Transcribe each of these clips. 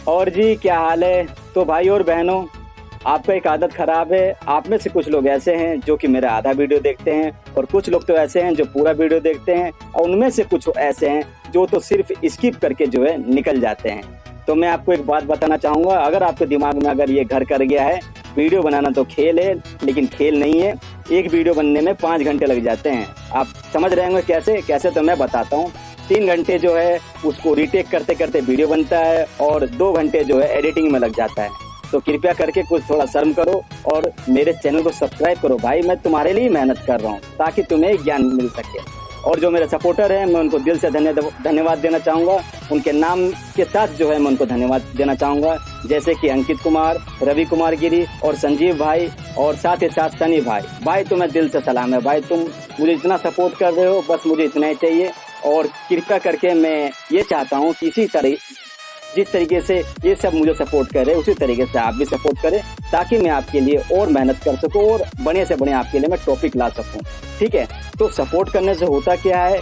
और जी क्या हाल है। तो भाई और बहनों, आपका एक आदत खराब है। आप में से कुछ लोग ऐसे हैं जो कि मेरा आधा वीडियो देखते हैं, और कुछ लोग तो ऐसे हैं जो पूरा वीडियो देखते हैं, और उनमें से कुछ ऐसे हैं जो तो सिर्फ स्किप करके जो है निकल जाते हैं। तो मैं आपको एक बात बताना चाहूँगा, अगर आपके दिमाग में अगर ये घर कर गया है, वीडियो बनाना तो खेल है लेकिन खेल नहीं है। एक वीडियो बनने में 5 घंटे लग जाते हैं। आप समझ रहे होंगे कैसे कैसे, तो मैं बताता हूँ। 3 घंटे जो है उसको रीटेक करते करते वीडियो बनता है, और 2 घंटे जो है एडिटिंग में लग जाता है। तो कृपया करके कुछ थोड़ा शर्म करो और मेरे चैनल को सब्सक्राइब करो। भाई मैं तुम्हारे लिए मेहनत कर रहा हूँ ताकि तुम्हें ज्ञान मिल सके। और जो मेरे सपोर्टर हैं, मैं उनको दिल से धन्यवाद देना चाहूँगा। उनके नाम के साथ जो है मैं उनको धन्यवाद देना चाहूँगा, जैसे कि अंकित कुमार, रवि कुमार गिरी और संजीव भाई, और साथ ही साथ सनी भाई। भाई तुम्हें दिल से सलाम है। भाई तुम मुझे इतना सपोर्ट कर रहे हो, बस मुझे इतना ही चाहिए। और कृपया करके मैं ये चाहता हूँ कि इसी तरह जिस तरीके से ये सब मुझे सपोर्ट करे, उसी तरीके से आप भी सपोर्ट करें, ताकि मैं आपके लिए और मेहनत कर सकूं और बड़े से बड़े आपके लिए मैं टॉपिक ला सकूं। ठीक है, तो सपोर्ट करने से होता क्या है,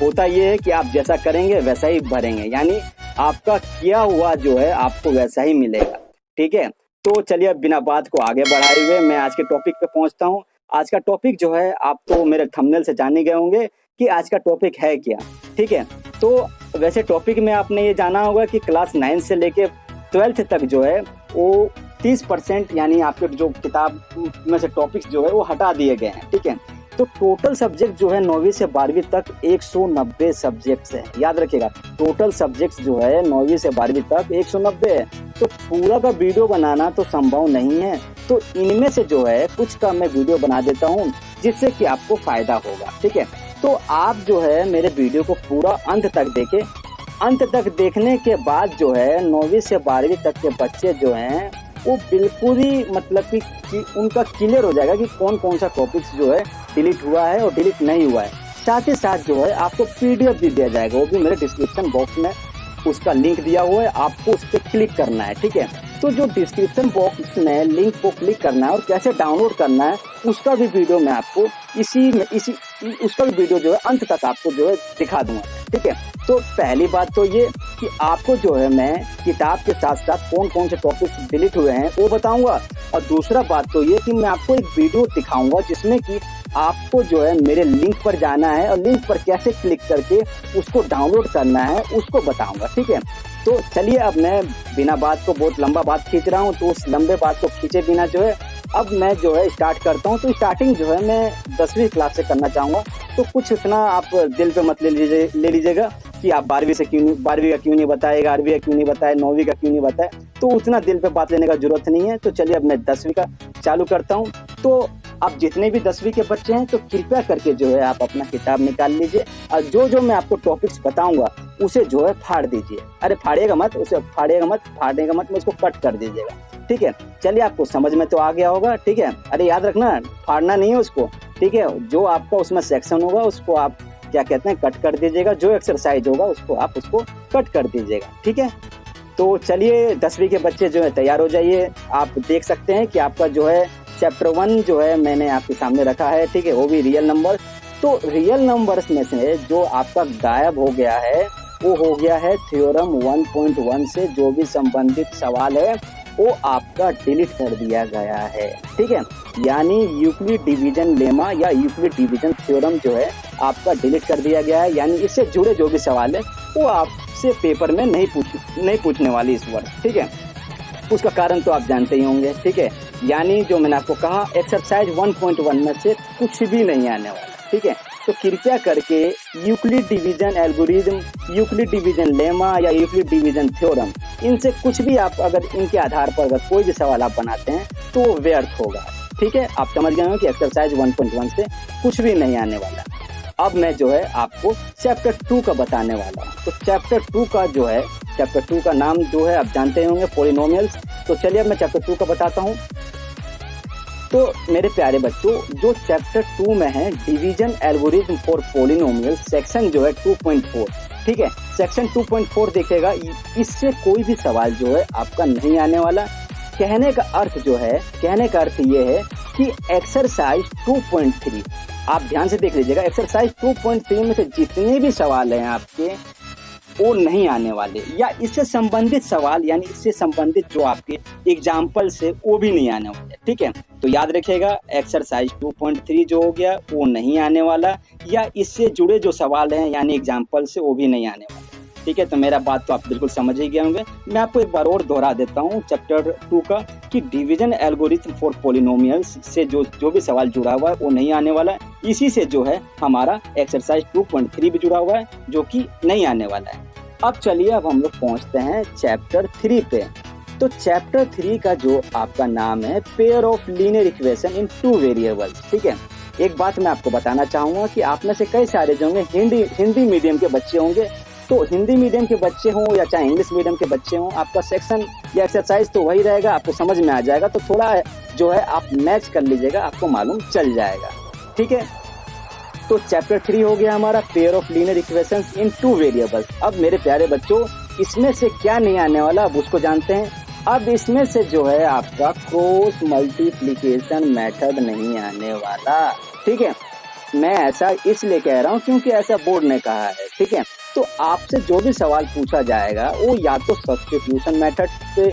होता ये है कि आप जैसा करेंगे वैसा ही भरेंगे, यानी आपका किया हुआ जो है आपको वैसा ही मिलेगा। ठीक है, तो चलिए अब बिना बात को आगे बढ़ाए हुए मैं आज के टॉपिक पे पहुंचता हूं। आज का टॉपिक जो है, आप तो मेरे थंबनेल से जान ही गए होंगे कि आज का टॉपिक है क्या। ठीक है, तो वैसे टॉपिक में आपने ये जाना होगा कि क्लास 9 से लेके 12th तक जो है वो 30% यानी आपके जो किताब में से टॉपिक्स जो है वो हटा दिए गए हैं। ठीक है, तो टोटल सब्जेक्ट जो है 9वीं से 12वीं तक 190 सब्जेक्ट्स हैं। याद रखिएगा, टोटल सब्जेक्ट्स जो है 9वीं से 12वीं तक 190 है। तो पूरा का वीडियो बनाना तो संभव नहीं है, तो इनमें से जो है कुछ का मैं वीडियो बना देता हूँ जिससे कि आपको फायदा होगा। ठीक है, तो आप जो है मेरे वीडियो को पूरा अंत तक देखें। अंत तक देखने के बाद जो है 9वीं से 12वीं तक के बच्चे जो हैं वो बिल्कुल ही मतलब कि उनका क्लियर हो जाएगा कि कौन कौन सा टॉपिक्स जो है डिलीट हुआ है और डिलीट नहीं हुआ है। साथ ही साथ जो है आपको PDF भी दिया जाएगा, वो भी मेरे डिस्क्रिप्शन बॉक्स में उसका लिंक दिया हुआ है, आपको उस पर क्लिक करना है। ठीक है, तो जो डिस्क्रिप्शन बॉक्स में लिंक को क्लिक करना है और कैसे डाउनलोड करना है उसका भी वीडियो मैं आपको उसका भी वीडियो जो है अंत तक आपको जो है दिखा दूंगा। ठीक है, तो पहली बात तो ये कि आपको जो है मैं किताब के साथ साथ कौन कौन से टॉपिक्स डिलीट हुए हैं वो बताऊंगा, और दूसरा बात तो ये कि मैं आपको एक वीडियो दिखाऊंगा जिसमें कि आपको जो है मेरे लिंक पर जाना है और लिंक पर कैसे क्लिक करके उसको डाउनलोड करना है उसको बताऊंगा। ठीक है, तो चलिए अब मैं बिना बात को, बहुत लंबा बात खींच रहा हूँ, तो उस लंबे बात को खींचे बिना जो है अब मैं जो है स्टार्ट करता हूँ। तो स्टार्टिंग जो है मैं 10वीं क्लास से करना चाहूँगा, तो कुछ इतना आप दिल पे मत ले लीजिएगा कि आप 12वीं का क्यों नहीं बताए, 11वीं का क्यों नहीं बताए, 9वीं का क्यों नहीं बताए, तो उतना दिल पे बात लेने का जरूरत नहीं है। तो चलिए अब मैं 10वीं का चालू करता हूँ। तो अब जितने भी 10वीं के बच्चे हैं तो कृपया करके जो है आप अपना किताब निकाल लीजिए, और जो मैं आपको टॉपिक्स बताऊंगा उसे जो है फाड़ दीजिए। अरे फाड़िएगा मत, उसे फाड़ेगा मत, उसको कट कर दीजिएगा। ठीक है, चलिए आपको समझ में तो आ गया होगा। ठीक है, अरे याद रखना फाड़ना नहीं है उसको। ठीक है, जो आपका उसमें सेक्शन होगा उसको आप क्या कहते हैं कट कर दीजिएगा, जो एक्सरसाइज होगा उसको कट कर दीजिएगा। ठीक है, तो चलिए 10वीं के बच्चे जो है तैयार हो जाइए। आप देख सकते हैं कि आपका जो है चैप्टर 1 जो है मैंने आपके सामने रखा है। ठीक है, वो भी रियल नंबर। तो रियल नंबर्स में से जो आपका गायब हो गया है वो हो गया है थ्योरम 1.1 से जो भी संबंधित सवाल है वो आपका डिलीट कर दिया गया है। ठीक है, यानी यूक्लिड डिवीजन लेमा या यूक्लिड डिवीजन थ्योरम जो है आपका डिलीट कर दिया गया है, यानी इससे जुड़े जो भी सवाल है वो आपसे पेपर में नहीं पूछने वाली इस वर्ष। ठीक है, उसका कारण तो आप जानते ही होंगे। ठीक है, यानी जो मैंने आपको कहा एक्सरसाइज 1.1 में से कुछ भी नहीं आने वाला। ठीक है, तो कृपया करके Euclid division algorithm, Euclid division lemma या यूक्लिड डिवीजन थ्योरम, इनसे कुछ भी आप अगर इनके आधार पर अगर कोई भी सवाल आप बनाते हैं तो वो व्यर्थ होगा। ठीक है, आप समझ गए हो कि एक्सरसाइज 1.1 से कुछ भी नहीं आने वाला। अब मैं जो है आपको चैप्टर 2 का बताने वाला हूँ। तो चैप्टर 2 का जो है, चैप्टर 2 का नाम जो है आप जानते होंगे पॉलिनोमियल्स। तो चलिए अब मैं चैप्टर 2 का बताता हूँ। तो मेरे प्यारे बच्चों, जो चैप्टर 2 में है division algorithm for polynomial, section जो है 2.4। ठीक है, सेक्शन 2.4 देखेगा, इससे कोई भी सवाल जो है आपका नहीं आने वाला। कहने का अर्थ ये है कि एक्सरसाइज 2.3 आप ध्यान से देख लीजिएगा। एक्सरसाइज 2.3 में से जितने भी सवाल हैं आपके वो नहीं आने वाले, या इससे संबंधित सवाल यानी इससे संबंधित जो आपके एग्जाम्पल्स है वो भी नहीं आने वाले। ठीक है, तो याद रखिएगा एक्सरसाइज 2.3 जो हो गया वो नहीं आने वाला, या इससे जुड़े जो सवाल हैं यानी एग्जाम्पल्स है वो भी नहीं आने वाले। ठीक है, तो मेरा बात तो आप बिल्कुल समझ ही गए होंगे। मैं आपको एक बार और दोहरा देता हूँ चैप्टर 2 का कि डिवीजन एल्गोरिथम फॉर पॉलिनोमियल्स से जो भी सवाल जुड़ा हुआ है वो नहीं आने वाला है। इसी से जो है हमारा एक्सरसाइज 2.3 भी जुड़ा हुआ है जो कि नहीं आने वाला है। अब चलिए अब हम लोग पहुँचते हैं चैप्टर 3 पे। तो चैप्टर 3 का जो आपका नाम है pair of linear equation in 2 variables. ठीक है, एक बात मैं आपको बताना चाहूँगा कि आप में से कई सारे जो होंगे हिंदी मीडियम के बच्चे होंगे, तो हिंदी मीडियम के बच्चे हों या चाहे इंग्लिश मीडियम के बच्चे हों, आपका सेक्शन या एक्सरसाइज तो वही रहेगा, आपको समझ में आ जाएगा। तो थोड़ा जो है आप मैच कर लीजिएगा, आपको मालूम चल जाएगा। ठीक है, तो चैप्टर 3 हो गया हमारा pair of linear equations in 2 variables. अब मेरे प्यारे बच्चों इसमें से क्या नहीं आने वाला अब उसको जानते हैं। अब इसमें से जो है आपका क्रॉस मल्टीप्लिकेशन मेथड नहीं आने वाला। ठीक है, मैं ऐसा इसलिए कह रहा हूँ क्योंकि ऐसा बोर्ड ने कहा है। ठीक है, तो आपसे जो भी सवाल पूछा जाएगा वो या तो सब्स्टिट्यूशन मेथड पे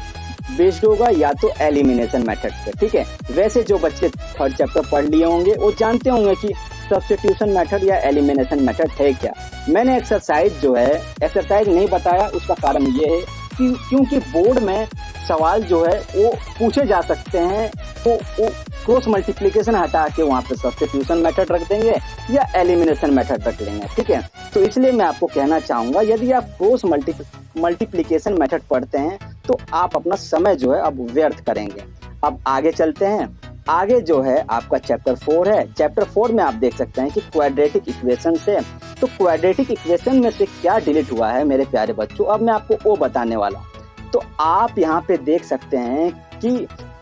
बेस्ड होगा या तो एलिमिनेशन मेथड पे। ठीक है, वैसे जो बच्चे 3rd चैप्टर पढ़ लिए होंगे वो जानते होंगे कि सब्स्टिट्यूशन मेथड या एलिमिनेशन मेथड है क्या। मैंने एक्सरसाइज नहीं बताया, उसका कारण ये है कि क्योंकि बोर्ड में सवाल जो है वो पूछे जा सकते हैं, तो वो क्रॉस मल्टीप्लिकेशन हटा के वहाँ पे सब्स्टिट्यूशन मेथड रख देंगे या एलिमिनेशन मेथड रख लेंगे। ठीक है, तो इसलिए मैं आपको कहना चाहूँगा यदि आप क्रॉस मल्टीप्लिकेशन मेथड पढ़ते हैं तो आप अपना समय जो है अब व्यर्थ करेंगे। अब आगे चलते हैं। आगे जो है आपका चैप्टर 4 है। चैप्टर 4 में आप देख सकते हैं कि क्वाड्रेटिक इक्वेशन से, तो क्वाड्रेटिक इक्वेशन में से क्या डिलीट हुआ है मेरे प्यारे बच्चों, अब मैं आपको वो बताने वाला हूँ। तो आप यहाँ पे देख सकते हैं कि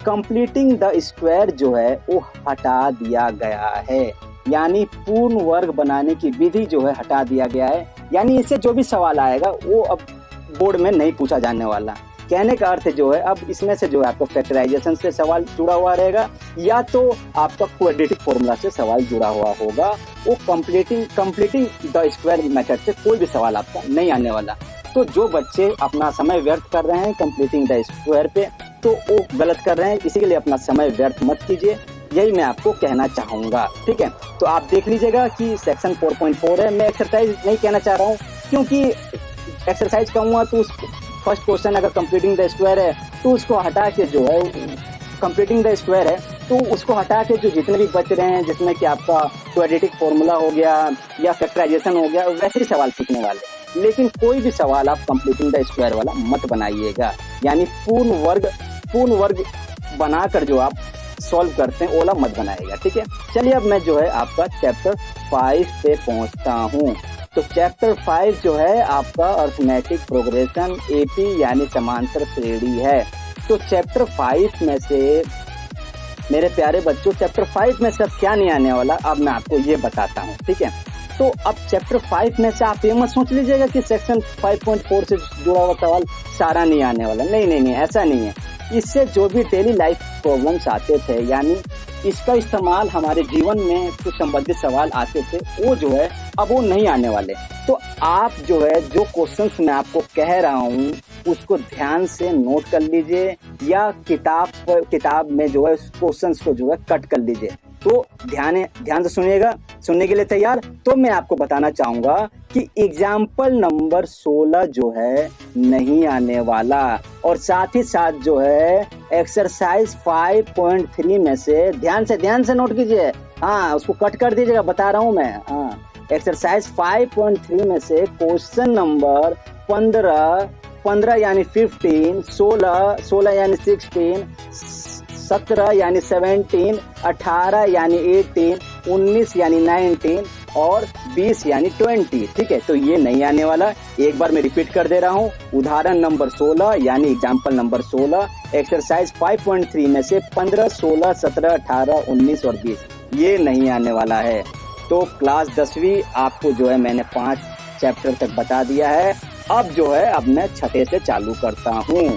कंप्लीटिंग द स्क्वायर जो है वो हटा दिया गया है, यानी पूर्ण वर्ग बनाने की विधि जो है हटा दिया गया है। यानी इससे जो भी सवाल आएगा वो अब बोर्ड में नहीं पूछा जाने वाला। कहने का अर्थ जो है अब इसमें से जो है आपको फैक्टराइजेशन से सवाल जुड़ा हुआ रहेगा या तो आपका क्वाड्रेटिक फॉर्मूला से सवाल जुड़ा हुआ होगा। वो कंप्लीटिंग द स्क्वायर मेथड से कोई भी सवाल आपका नहीं आने वाला। तो जो बच्चे अपना समय व्यर्थ कर रहे हैं कंप्लीटिंग द स्क्वायर पे, तो वो गलत कर रहे हैं। इसी के लिए अपना समय व्यर्थ मत कीजिए, यही मैं आपको कहना चाहूँगा। ठीक है, तो आप देख लीजिएगा कि सेक्शन 4.4 है। मैं एक्सरसाइज नहीं कहना चाह रहा हूँ क्योंकि एक्सरसाइज कहूँगा तो फर्स्ट क्वेश्चन अगर कंप्लीटिंग द स्क्वायर है तो उसको हटा के जो है कंप्लीटिंग द स्क्वायर है तो उसको हटा के जो जितने भी बच रहे हैं, जिसमें कि आपका क्वाड्रेटिक फॉर्मूला हो गया या फैक्टराइजेशन हो गया, वैसे ही सवाल पूछने वाले। लेकिन कोई भी सवाल आप कंप्लीटिंग द स्क्वायर वाला मत बनाइएगा, यानी पूर्ण वर्ग बनाकर जो आप सॉल्व करते हैं ओला मत बनाएगा। ठीक है, चलिए अब मैं जो है आपका चैप्टर 5 पे पहुंचता हूं। तो चैप्टर 5 जो है आपका अर्थमेटिक प्रोग्रेशन एपी यानी समांतर श्रेणी है। तो चैप्टर 5 में से मेरे प्यारे बच्चों चैप्टर 5 में से अब क्या नहीं आने वाला अब मैं आपको ये बताता हूँ। ठीक है, तो अब चैप्टर 5 में से आप ये मत सोच लीजिएगा कि सेक्शन 5.4 से जुड़ा हुआ सवाल सारा नहीं आने वाला। नहीं, ऐसा नहीं है। इससे जो भी डेली लाइफ प्रॉब्लम्स आते थे, यानी इसका इस्तेमाल हमारे जीवन में कुछ संबंधित सवाल आते थे, वो जो है अब वो नहीं आने वाले। तो आप जो है जो क्वेश्चंस मैं आपको कह रहा हूँ उसको ध्यान से नोट कर लीजिए या किताब में जो है क्वेश्चंस को जो है कट कर लीजिए। तो ध्यान से सुनिएगा। सुनने के लिए तैयार? तो मैं आपको बताना चाहूंगा कि एग्जाम्पल नंबर 16 जो है नहीं आने वाला, और साथ ही साथ जो है एक्सरसाइज 5.3 में से ध्यान से नोट कीजिए। हाँ, उसको कट कर दीजिएगा, बता रहा हूँ मैं। हाँ, एक्सरसाइज 5.3 में से क्वेश्चन नंबर 15 यानी 15, 16 यानी 16, 17 यानी 17, 18 यानी 18, 19 यानी 19 और 20 यानी 20। ठीक है, तो ये नहीं आने वाला। एक बार मैं रिपीट कर दे रहा हूँ। उदाहरण नंबर 16 यानी एग्जाम्पल नंबर 16 एक्सरसाइज 5.3 में से 15, 16, 17, 18, 19 और 20 ये नहीं आने वाला है। तो क्लास 10वीं आपको जो है मैंने 5 चैप्टर तक बता दिया है। अब जो है अब मैं छठे से चालू करता हूँ।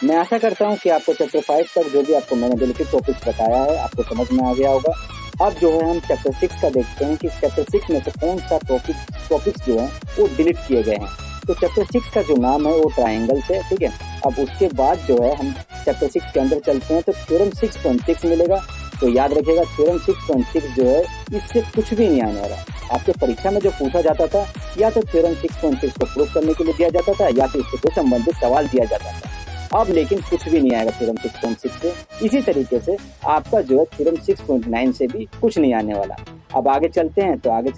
मैं आशा करता हूँ कि आपको चैप्टर 5 तक जो भी आपको मैंने रिलेटेड टॉपिक्स बताया है आपको समझ में आ गया होगा। अब जो है हम चैप्टर 6 का देखते हैं कि चैप्टर 6 में से कौन सा टॉपिक्स जो है वो डिलीट किए गए हैं। तो चैप्टर 6 का जो नाम है वो ट्राइंगल्स है, ठीक है। अब उसके बाद जो है हम चैप्टर 6 के अंदर चलते हैं तो थ्योरम 6.6 मिलेगा। तो याद रखिएगा थ्योरम 6.6 जो है इससे कुछ भी नहीं आने वाला। आपके परीक्षा में जो पूछा जाता था या तो थ्योरम 6.6 को प्रूव करने के लिए दिया जाता था या तो इससे कोई संबंधित सवाल दिया जाता था। अब लेकिन कुछ भी नहीं आएगा थ्योरम 6.6 से। इसी तरीके से आपका जो है थ्योरम 6.9 से भी कुछ नहीं आने वाला। अब आगे चलते हैं तो हमें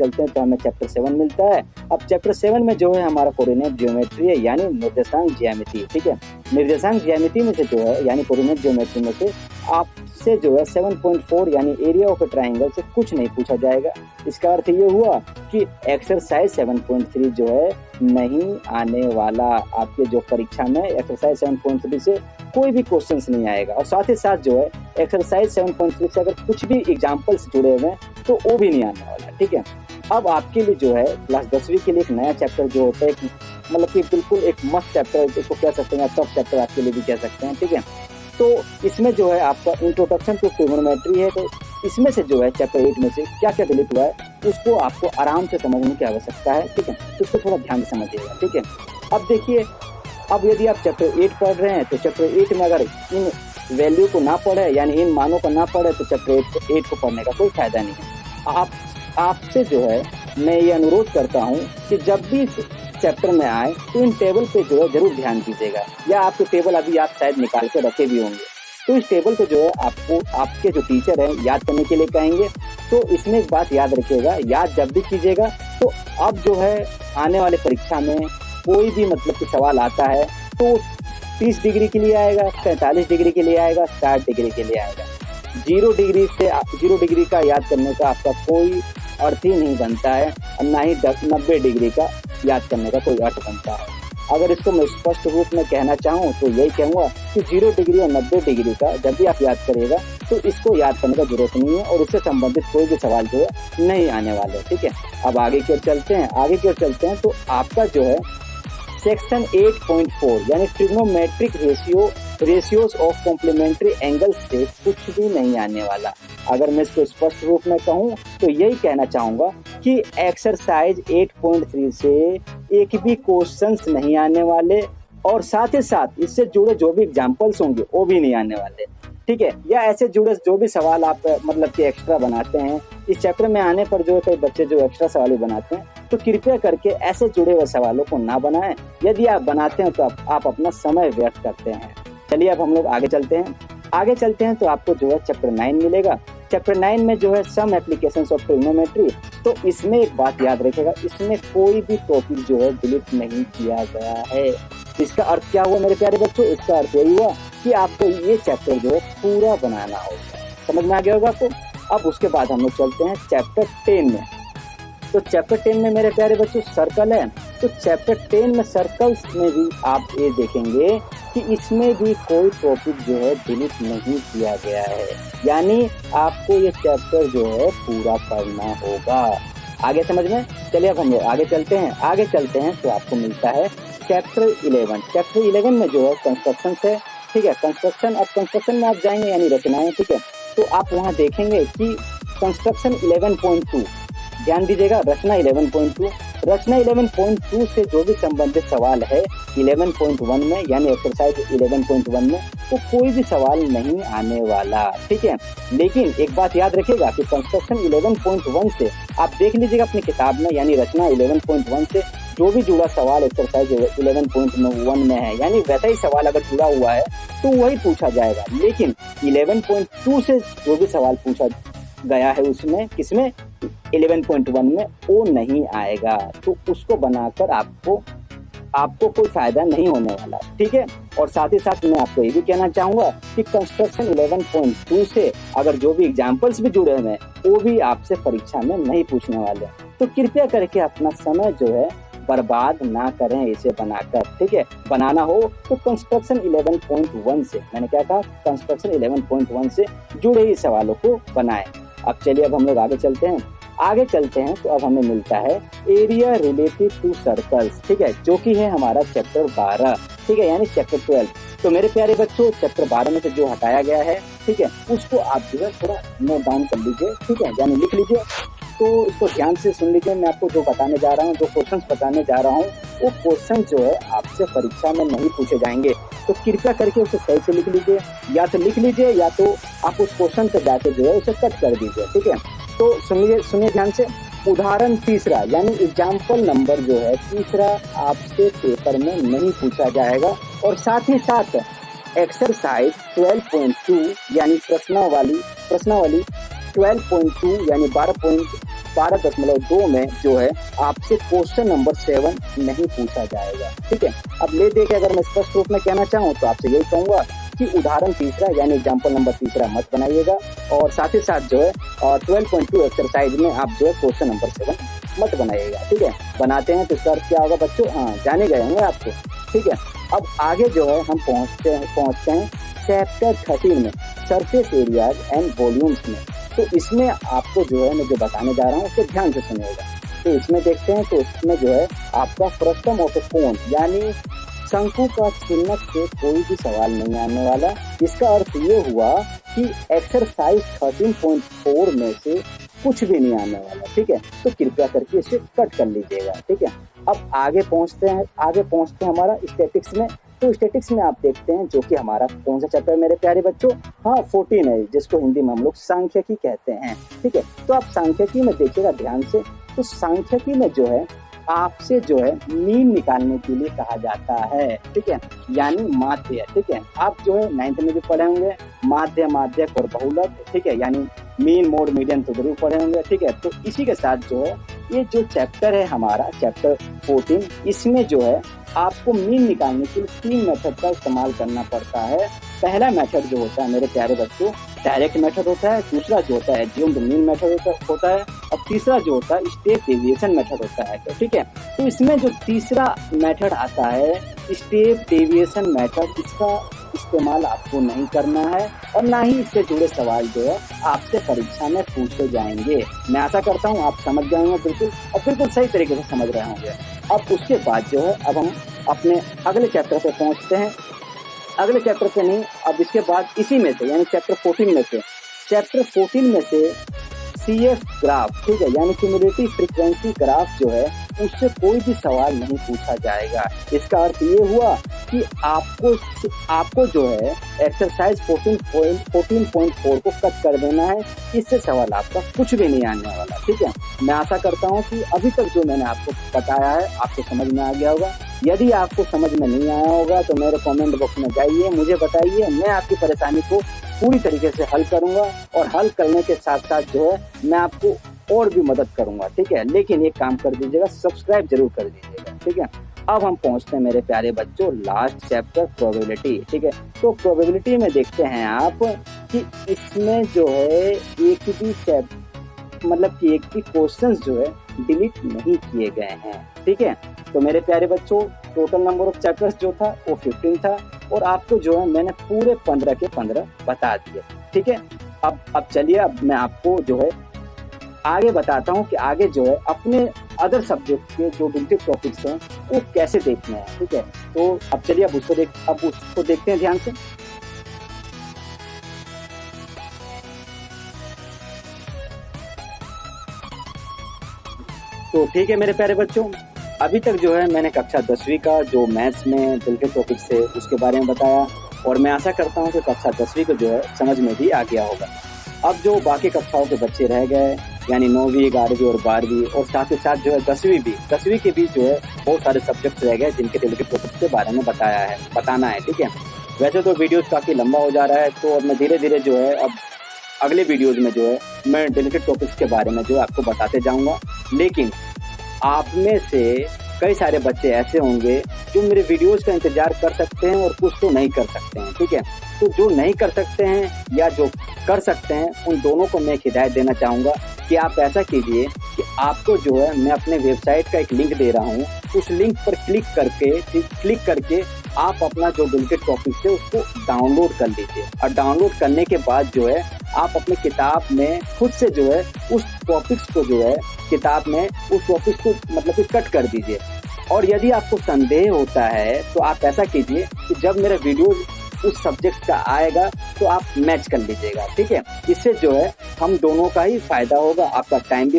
चैप्टर 7 मिलता है। अब चैप्टर 7 में जो है हमारा कोऑर्डिनेट ज्योमेट्री है यानी निर्देशांक ज्यामिति, ठीक है। निर्देशांक ज्यामिति में से जो है यानी कोऑर्डिनेट ज्योमेट्री में से आपसे जो है 7.4 यानी एरिया ऑफ ए ट्राइंगल से कुछ नहीं पूछा जाएगा। इसका अर्थ ये हुआ कि एक्सरसाइज 7.3 जो है नहीं आने वाला। आपके जो परीक्षा में एक्सरसाइज 7.3 से कोई भी क्वेश्चंस नहीं आएगा। और साथ ही साथ जो है एक्सरसाइज 7.3 से अगर कुछ भी एग्जाम्पल्स जुड़े हुए हैं तो वो भी नहीं आने वाला, ठीक है। अब आपके लिए जो है क्लास 10वीं के लिए एक नया चैप्टर जो होता है कि मतलब कि बिल्कुल एक मस्त चैप्टर इसको कह सकते हैं, टॉप चैप्टर आपके लिए भी कह सकते हैं, ठीक है। तो इसमें जो है आपका इंट्रोडक्शन टू ट्रिग्नोमेट्री है। तो इसमें से जो है चैप्टर 8 में से क्या क्या डिलीट हुआ है उसको आपको आराम से समझने की आवश्यकता है, ठीक है। तो इसको थोड़ा ध्यान से समझिएगा, ठीक है। अब देखिए, अब यदि आप चैप्टर 8 पढ़ रहे हैं तो चैप्टर 8 में अगर इन वैल्यू को ना पढ़े यानी इन मानों को ना पढ़े तो चैप्टर 8 को पढ़ने का कोई फायदा नहीं है। आपसे जो है मैं ये अनुरोध करता हूँ कि जब भी चैप्टर में आए तो इन टेबल पे जो है जरूर ध्यान दीजिएगा, या आपके टेबल अभी आप शायद निकाल के रखे भी होंगे। तो इस टेबल को जो है आपको आपके जो टीचर हैं याद करने के लिए कहेंगे। तो इसमें एक बात याद रखिएगा, याद जब भी कीजिएगा तो अब जो है आने वाले परीक्षा में कोई भी मतलब कि सवाल आता है तो 30 डिग्री के लिए आएगा, 45 डिग्री के लिए आएगा, 60 डिग्री के लिए आएगा। 0 डिग्री का याद करने का आपका कोई अर्थ ही नहीं बनता है और ना ही 90 डिग्री का याद करने का कोई अर्थ बनता है। अगर इसको मैं स्पष्ट रूप में कहना चाहूँ तो यही कहूँगा कि 0 डिग्री और 90 डिग्री का जब भी आप याद करिएगा तो इसको याद करने का जरूरत नहीं है और इससे संबंधित कोई भी सवाल जो है नहीं आने वाले, ठीक है। अब आगे की ओर चलते हैं तो आपका जो है सेक्शन 8.4 यानी trigonometric ratios of complementary angles से कुछ भी नहीं आने वाला। अगर मैं इसको स्पष्ट रूप में कहूँ तो यही कहना चाहूँगा कि एक्सरसाइज 8.3 से एक भी क्वेश्चंस नहीं आने वाले और साथ ही साथ इससे जुड़े जो भी एग्जाम्पल्स होंगे वो भी नहीं आने वाले, ठीक है। या ऐसे जुड़े जो भी सवाल आप मतलब कि एक्स्ट्रा बनाते हैं इस चैप्टर में आने पर जो कई बच्चे जो एक्स्ट्रा सवाल बनाते हैं तो कृपया करके ऐसे जुड़े हुए सवालों को ना बनाएं। यदि आप बनाते हैं तो आप अपना समय व्यर्थ करते हैं। चलिए अब हम लोग आगे चलते हैं तो आपको जो है चैप्टर 9 मिलेगा। चैप्टर 9 में जो है सम एप्लीकेशंस ऑफ ट्रिग्नोमेट्री। तो इसमें एक बात याद रखिएगा, इसमें कोई भी टॉपिक जो है डिलीट नहीं किया गया है। इसका अर्थ क्या हुआ मेरे प्यारे बच्चों? इसका अर्थ यही हुआ कि आपको ये चैप्टर जो है पूरा बनाना होगा। समझ में आ गया होगा आपको? अब उसके बाद हम लोग चलते हैं चैप्टर 10 में। तो चैप्टर 10 में मेरे प्यारे बच्चों सर्कल है। तो चैप्टर 10 में सर्कल्स में भी आप ये देखेंगे कि इसमें भी कोई टॉपिक जो है डिलीट नहीं किया गया है, यानी आपको ये चैप्टर जो है पूरा पढ़ना होगा। आगे समझ में? चलिए अब हम लोग आगे चलते हैं तो आपको मिलता है चैप्टर 11। चैप्टर 11 में जो है कंस्ट्रक्शन है, ठीक है। कंस्ट्रक्शन में आप जाएंगे यानी रचनाएं, ठीक है। तो आप वहाँ देखेंगे कि कंस्ट्रक्शन 11.2, ध्यान दीजिएगा, रचना 11.2 से जो भी संबंधित सवाल है 11.1 में यानी एक्सरसाइज 11.1 में तो कोई भी सवाल नहीं आने वाला, ठीक है। लेकिन एक बात याद रखिएगा कि कंस्ट्रक्शन 11.1 से आप देख लीजिएगा अपनी किताब में यानी रचना 11.1 से जो भी जुड़ा सवाल एक्सरसाइज 11.1 में है यानी वैसा ही सवाल अगर जुड़ा हुआ है तो वही पूछा जाएगा। लेकिन 11.2 से जो भी सवाल पूछा गया है उसमें किसमें 11.1 में वो नहीं आएगा, तो उसको बनाकर आपको कोई फायदा नहीं होने वाला, ठीक है। और साथ ही साथ मैं आपको ये भी कहना चाहूंगा कि कंस्ट्रक्शन 11.2 से अगर जो भी एग्जाम्पल्स भी जुड़े हुए हैं वो भी आपसे परीक्षा में नहीं पूछने वाले, तो कृपया करके अपना समय जो है बर्बाद ना करें इसे बनाकर, ठीक है। बनाना हो तो कंस्ट्रक्शन 11.1 से, मैंने क्या कहा, कंस्ट्रक्शन 11.1 से जुड़े ही सवालों को बनाएं। अब चलिए अब हम लोग आगे चलते हैं तो अब हमें मिलता है एरिया रिलेटेड टू सर्कल्स, ठीक है, जो कि है हमारा चैप्टर 12, ठीक है, यानी चैप्टर 12। तो मेरे प्यारे बच्चों, चैप्टर 12 में से जो हटाया गया है, ठीक है, उसको आप जो है थोड़ा नोट डाउन कर लीजिए, ठीक है, यानी लिख लीजिए। तो इसको ध्यान से सुन लीजिए। मैं आपको जो बताने जा रहा हूँ, जो क्वेश्चंस बताने जा रहा हूँ, वो क्वेश्चन जो है आपसे परीक्षा में नहीं पूछे जाएंगे। तो कृपया करके उसे सही से लिख लीजिए, या तो लिख लीजिए या तो आप उस क्वेश्चन पे जाके जो है उसे कट कर दीजिए, ठीक है। तो सुनिए ध्यान से। उदाहरण तीसरा यानी एग्जाम्पल नंबर जो है तीसरा आपसे पेपर में नहीं पूछा जाएगा। और साथ ही साथ एक्सरसाइज 12.2 यानी प्रश्नावली 12.2 यानी 12.2 में जो है आपसे क्वेश्चन नंबर 7 नहीं पूछा जाएगा, ठीक है। अब ले दे के अगर मैं स्पष्ट रूप में कहना चाहूँ तो आपसे यही कहूंगा कि उदाहरण तीसरा यानी एग्जाम्पल नंबर तीसरा मत बनाइएगा, और साथ ही साथ जो है 12.2 एक्सरसाइज में आप जो है क्वेश्चन नंबर 7 मत बनाइएगा, ठीक है। बनाते हैं तो इसका अर्थ क्या होगा बच्चों? हाँ, जाने गए होंगे आपको, ठीक है। अब आगे जो है हम पहुंचते हैं चैप्टर 13 में, सरफेस एरियाज एंड वॉल्यूम्स में। तो इसमें आपको जो है मैं जो बताने जा रहा हूँ उसको ध्यान से सुनिएगा। तो इसमें देखते हैं, तो इसमें जो है आपका फ्रस्टम ऑफ ए कोन यानी शंकु का चिन्ह से कोई भी सवाल नहीं आने वाला। इसका अर्थ ये हुआ कि एक्सरसाइज 13.4 में से कुछ भी नहीं आने वाला, ठीक है। तो कृपया करके इसे कट कर लीजिएगा, ठीक है। अब आगे पहुंचते हैं हमारा स्टैटिक्स में। तो स्टैटिक्स में आप देखते हैं जो कि हमारा कौन सा चैप्टर है मेरे प्यारे बच्चों? हाँ, 14 है, जिसको हिंदी में हम लोग सांख्यिकी कहते हैं, ठीक है। तो आप सांख्यिकी में देखिएगा ध्यान से। तो सांख्यिकी में जो है आपसे जो है मीन निकालने के लिए कहा जाता है, ठीक है, यानी माध्य, ठीक है। आप जो है 9th में भी पढ़े होंगे माध्य, माध्यक और बहुलक, ठीक है, यानी मीन, मोड, मीडियन तो जरूर पढ़े होंगे, ठीक है। तो इसी के साथ जो है ये जो चैप्टर है हमारा चैप्टर 14, इसमें जो है आपको मीन निकालने के लिए 3 मेथड का इस्तेमाल करना पड़ता है। पहला मेथड जो होता है मेरे प्यारे बच्चों डायरेक्ट मेथड होता है, दूसरा जो होता है एज्यूम्ड मीन मेथड होता है, और तीसरा जो होता है स्टेप डेविएशन मेथड होता है, ठीक है। तो इसमें जो तीसरा मेथड आता है स्टेप डेविएशन मेथड, इसका इस्तेमाल आपको नहीं करना है और ना ही इससे जुड़े सवाल जो है आपसे परीक्षा में पूछे जाएंगे। मैं आशा करता हूँ आप समझ गए होंगे बिल्कुल, और बिल्कुल सही तरीके से समझ रहे होंगे। अब उसके बाद जो है अब हम अपने अगले चैप्टर पे पहुंचते हैं। अगले चैप्टर पे नहीं, अब इसके बाद इसी में से यानी चैप्टर 14 में से CF ग्राफ, ठीक है, यानी क्यूमुलेटिव फ्रीक्वेंसी ग्राफ जो है उससे कोई भी सवाल नहीं पूछा जाएगा। इसका अर्थ ये हुआ कि आपको जो है एक्सरसाइज 14.4 को कट कर देना है। इससे सवाल आपका कुछ भी नहीं आने वाला, ठीक है। मैं आशा करता हूँ कि अभी तक जो मैंने आपको बताया है आपको समझ में आ गया होगा। यदि आपको समझ में नहीं आया होगा तो मेरे कमेंट बॉक्स में जाइए, मुझे बताइए, मैं आपकी परेशानी को पूरी तरीके से हल करूंगा, और हल करने के साथ साथ जो है मैं आपको और भी मदद करूंगा, ठीक है। लेकिन एक काम कर दीजिएगा, सब्सक्राइब जरूर कर दीजिएगा, ठीक है। अब हम पहुंचते हैं मेरे प्यारे बच्चों लास्ट चैप्टर प्रोबेबिलिटी, ठीक है। तो प्रोबेबिलिटी में देखते हैं आप कि इसमें जो है एक भी क्वेश्चंस जो है डिलीट नहीं किए गए हैं, ठीक है। तो मेरे प्यारे बच्चों टोटल नंबर ऑफ चैप्टर्स जो था वो 15 था, और आपको जो है मैंने पूरे 15 के 15 बता दिए, ठीक है। अब चलिए, अब मैं आपको जो है आगे बताता हूँ कि आगे जो है अपने अदर सब्जेक्ट के जो रिलेटेड टॉपिक्स हैं वो कैसे देखने हैं, ठीक है। तो अब चलिए अब उसको देखते हैं ध्यान से। तो ठीक है मेरे प्यारे बच्चों, अभी तक जो है मैंने कक्षा 10वीं का जो मैथ्स में रिलेटेड टॉपिक्स है उसके बारे में बताया, और मैं आशा करता हूँ कि कक्षा 10वीं को जो है समझ में भी आ गया होगा। अब जो बाकी कक्षाओं के बच्चे रह गए यानी 9वीं, 11वीं और 12वीं, और साथ ही साथ जो है 10वीं के भी जो है बहुत सारे सब्जेक्ट्स रह गए जिनके रिलेटेड टॉपिक्स के बारे में बताना है, ठीक है। वैसे तो वीडियोस काफ़ी लंबा हो जा रहा है, तो मैं धीरे धीरे जो है अब अगले वीडियोज में जो है मैं रिलेटेड टॉपिक्स के बारे में जो है आपको बताते जाऊँगा। लेकिन आप में से कई सारे बच्चे ऐसे होंगे जो मेरे वीडियोस का इंतजार कर सकते हैं और कुछ तो नहीं कर सकते हैं, ठीक है। तो जो नहीं कर सकते हैं या जो कर सकते हैं उन दोनों को मैं एक हिदायत देना चाहूँगा कि आप ऐसा कीजिए कि आपको जो है मैं अपने वेबसाइट का एक लिंक दे रहा हूँ, उस लिंक पर क्लिक करके आप अपना जो रिलेटेड टॉपिक है उसको डाउनलोड कर लीजिए, और डाउनलोड करने के बाद जो है आप अपनी किताब में खुद से जो है उस टॉपिक्स को जो है किताब में उस टॉपिक्स को मतलब कि कट कर दीजिए। और यदि आपको संदेह होता है तो आप ऐसा कीजिए कि जब मेरा वीडियो उस सब्जेक्ट का आएगा तो आप मैच कर लीजिएगा, ठीक है। इससे जो है हम दोनों का ही फायदा होगा, आपका टाइम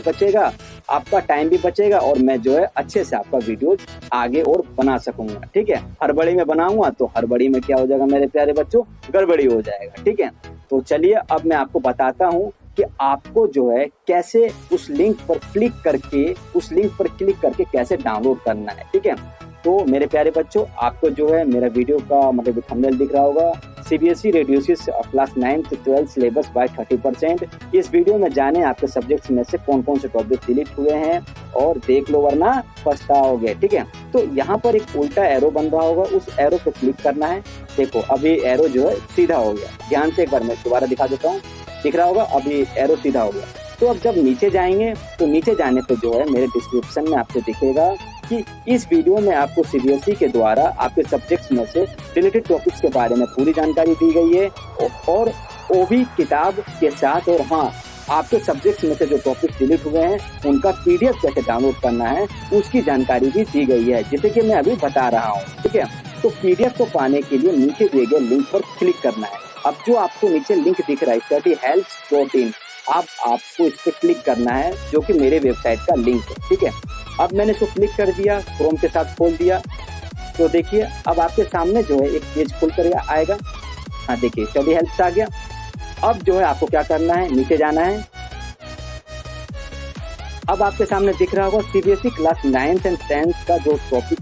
भी बचेगा और मैं जो है अच्छे से आपका वीडियो आगे और बना सकूंगा, ठीक है। हड़बड़ी में बनाऊंगा तो हड़बड़ी में क्या हो जाएगा मेरे प्यारे बच्चों, गड़बड़ी हो जाएगा, ठीक है। तो चलिए अब मैं आपको बताता हूँ कि आपको जो है कैसे उस लिंक पर क्लिक करके कैसे डाउनलोड करना है, ठीक है। तो मेरे प्यारे बच्चों, आपको जो है मेरा वीडियो का मतलब थंबनेल दिख रहा होगा, CBSE reduces class 9 to 12 syllabus by 30%। इस वीडियो में जाने आपके सब्जेक्ट्स में से कौन कौन से टॉपिक डिलीट हुए हैं और देख लो वरना पछताओगे, ठीक है। तो यहाँ पर एक उल्टा एरो बन रहा होगा, उस एरो पे क्लिक करना है। देखो अभी एरो जो है सीधा हो गया, ध्यान से एक बार मैं दोबारा दिखा देता हूँ, दिख रहा होगा अभी एरो सीधा हो गया। तो अब जब नीचे जाएंगे तो नीचे जाने पे जो है मेरे डिस्क्रिप्शन में आपको दिखेगा कि इस वीडियो में आपको सीबीएसई के द्वारा आपके सब्जेक्ट्स में से रिलेटेड टॉपिक्स के बारे में पूरी जानकारी दी गई है और वो भी किताब के साथ। और हाँ, आपके सब्जेक्ट्स में से जो टॉपिक्स डिलीट हुए हैं उनका पीडीएफ कैसे डाउनलोड करना है उसकी जानकारी भी दी गई है, जैसे कि मैं अभी बता रहा हूँ, ठीक है। तो पीडीएफ को पाने के लिए नीचे दिए गए लिंक पर क्लिक करना है। अब जो आपको नीचे लिंक दिख रहा है studyhelps.in, आपको इस पर क्लिक करना है, जो कि मेरे वेबसाइट का लिंक है, ठीक है। अब मैंने इसको क्लिक कर दिया, क्रोम के साथ खोल दिया, तो देखिए अब आपके सामने जो है एक पेज खुल कर आएगा। हाँ देखिए स्टडी हेल्प्स आ गया। अब जो है आपको क्या करना है, नीचे जाना है। अब आपके सामने दिख रहा होगा CBSE class 9th and 10th का जो टॉपिक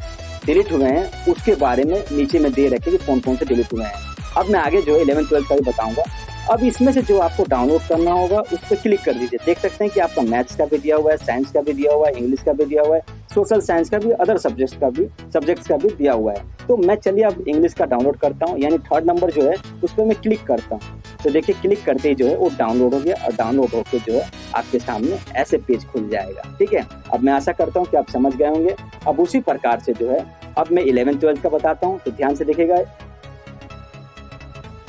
डिलीट हुए हैं उसके बारे में नीचे में दे रखे कि कौन कौन से डिलीट हुए हैं। अब मैं आगे जो है 11th 12th का भी बताऊंगा। अब इसमें से जो आपको डाउनलोड करना होगा उस पर क्लिक कर दीजिए। देख सकते हैं कि आपका मैथ्स का भी दिया हुआ है, साइंस का भी दिया हुआ है, इंग्लिश का भी दिया हुआ है, सोशल साइंस का भी, अदर सब्जेक्ट्स का भी दिया हुआ है। तो मैं चलिए अब इंग्लिश का डाउनलोड करता हूँ, यानी 3rd नंबर जो है उस पर मैं क्लिक करता हूँ। तो देखिए क्लिक करते ही जो है वो डाउनलोड हो गया और डाउनलोड होकर जो है आपके सामने ऐसे पेज खुल जाएगा, ठीक है। अब मैं आशा करता हूँ कि आप समझ गए होंगे। अब उसी प्रकार से जो है अब मैं 11th 12th का बताता हूँ, तो ध्यान से देखिएगा।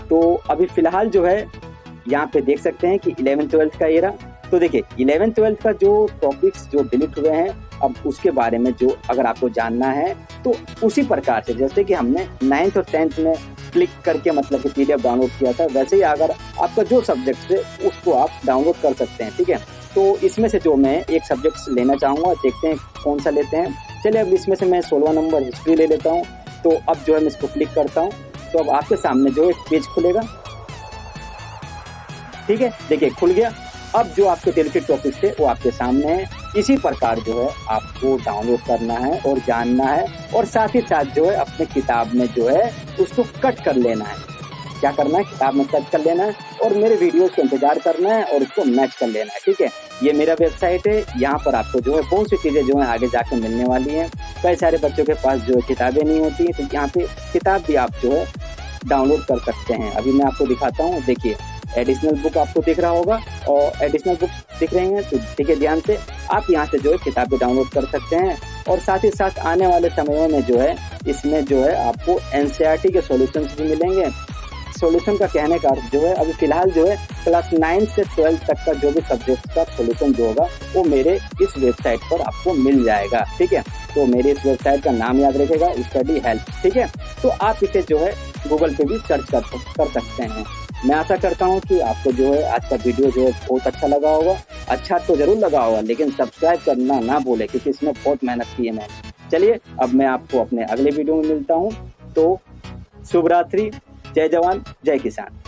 तो अभी फिलहाल जो है यहाँ पे देख सकते हैं कि 11th 12th का एरा। तो देखिए 11th 12th का जो टॉपिक्स जो डिलीट हुए हैं, अब उसके बारे में जो अगर आपको जानना है तो उसी प्रकार से जैसे कि हमने 9th और 10th में क्लिक करके मतलब कि पीडीएफ डाउनलोड किया था, वैसे ही अगर आपका जो सब्जेक्ट है उसको आप डाउनलोड कर सकते हैं, ठीक है। तो इसमें से जो मैं एक सब्जेक्ट लेना चाहूँगा, देखते हैं कौन सा लेते हैं। चलिए अब इसमें से मैं 16वां नंबर हिस्ट्री ले लेता हूँ। तो अब जो है मैं इसको क्लिक करता हूँ, तो अब आपके सामने जो एक पेज खुलेगा, ठीक है। देखिए खुल गया। अब जो आपके डिलीटेड टॉपिक थे वो आपके सामने है। इसी प्रकार जो है आपको डाउनलोड करना है और जानना है, और साथ ही साथ जो है अपने किताब में जो है उसको कट कर लेना है। क्या करना है, किताब में कट कर लेना है और मेरे वीडियोस का इंतजार करना है और उसको मैच कर लेना है, ठीक है। ये मेरा वेबसाइट है, यहाँ पर आपको जो है बहुत सी चीज़ें जो है आगे जाकर मिलने वाली हैं। कई सारे बच्चों के पास जो है किताबें नहीं होती हैं, तो यहाँ पे किताब भी आप जो है डाउनलोड कर सकते हैं। अभी मैं आपको दिखाता हूँ, देखिए एडिशनल बुक आपको दिख रहा होगा और एडिशनल बुक दिख रही हैं, तो देखिए ध्यान से आप यहाँ से जो है किताबें डाउनलोड कर सकते हैं। और साथ ही साथ आने वाले समयों में जो है इसमें जो है आपको एनसीईआरटी के सॉल्यूशंस भी मिलेंगे। सॉल्यूशन का कहने का अर्थ जो है अभी फिलहाल जो है क्लास 9 से 12 तक का जो भी सब्जेक्ट का सॉल्यूशन जो होगा वो मेरे इस वेबसाइट पर आपको मिल जाएगा, ठीक है। तो मेरे इस वेबसाइट का नाम याद रखेगा, स्टडी हेल्प, ठीक है। तो आप इसे जो है गूगल पे भी सर्च कर सकते हैं। मैं आशा करता हूँ कि आपको जो है आज का वीडियो जो है बहुत अच्छा लगा होगा। अच्छा तो जरूर लगा होगा, लेकिन सब्सक्राइब करना ना भूले, क्योंकि इसमें बहुत मेहनत की है मैंने। चलिए अब मैं आपको अपने अगले वीडियो में मिलता हूँ। तो शुभ रात्रि, जय जवान जय किसान।